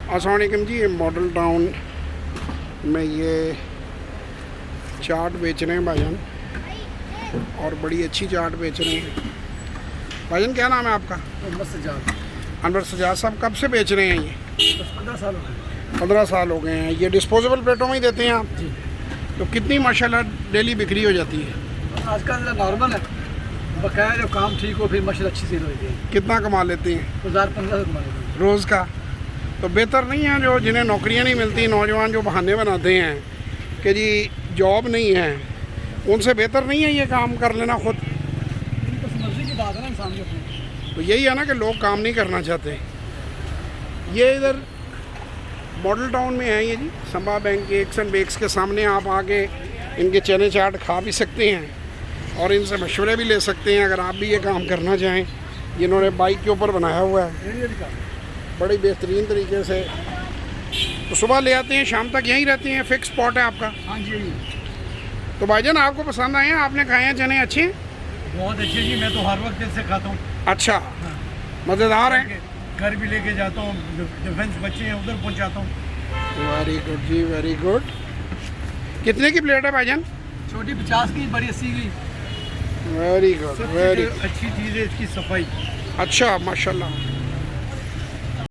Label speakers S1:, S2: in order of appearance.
S1: अस्सलाम वालेकुम जी। ये मॉडल टाउन में ये चाट बेच रहे हैं भाईजान, और बड़ी अच्छी चाट बेच रहे हैं। भाईजान क्या नाम है आपका? अनवर सजाद साहब। कब से बेच रहे हैं ये?
S2: 15 साल हो गए।
S1: 15 साल हो गए हैं। ये डिस्पोजेबल प्लेटों में ही देते हैं आप?
S2: जी।
S1: तो कितनी माशाल्लाह डेली बिक्री हो जाती है?
S2: आजकल नॉर्मल है, बकाया जो काम ठीक हो फिर मशल अच्छी सेल होती है।
S1: कितना कमा लेते हैं
S2: 1000-1500 कमा लेते हैं
S1: रोज़ का? तो बेहतर नहीं है जो जिन्हें नौकरियां नहीं मिलती, नौजवान जो बहाने बनाते हैं कि जी जॉब नहीं है, उनसे बेहतर नहीं है ये काम कर लेना खुद?
S2: तो मर्जी की बात है ना इंसान की अपनी।
S1: तो यही है ना कि लोग काम नहीं करना चाहते। ये इधर मॉडल टाउन में है ये जी, संभा बैंक के एक्स एंड बेक्स के सामने। आप आके इनके चने चाट खा भी सकते हैं और इनसे मशवरे भी ले सकते हैं अगर आप भी ये काम करना चाहें। जिन्होंने बाइक के ऊपर बनाया हुआ है बड़ी बेहतरीन तरीके से। तो सुबह ले आते हैं, शाम तक यहीं रहते हैं? फिक्स स्पॉट है आपका?
S2: हाँ जी।
S1: तो भाईजान आपको पसंद आए हैं? आपने खाए हैं चने? अच्छे,
S2: बहुत अच्छी जी, मैं तो हर वक्त इनसे खाता हूँ।
S1: अच्छा, मज़ेदार हैं।
S2: घर भी लेके जाता हूँ, डिफेंस बच्चे हैं उधर पहुँचाता हूँ।
S1: वेरी गुड जी, वेरी गुड। कितने की प्लेट है भाईजान?
S2: छोटी 50 की, बड़ी 80 की।
S1: वेरी गुड, वेरी
S2: अच्छी चीज़ है इसकी सफाई।
S1: अच्छा, माशाल्लाह।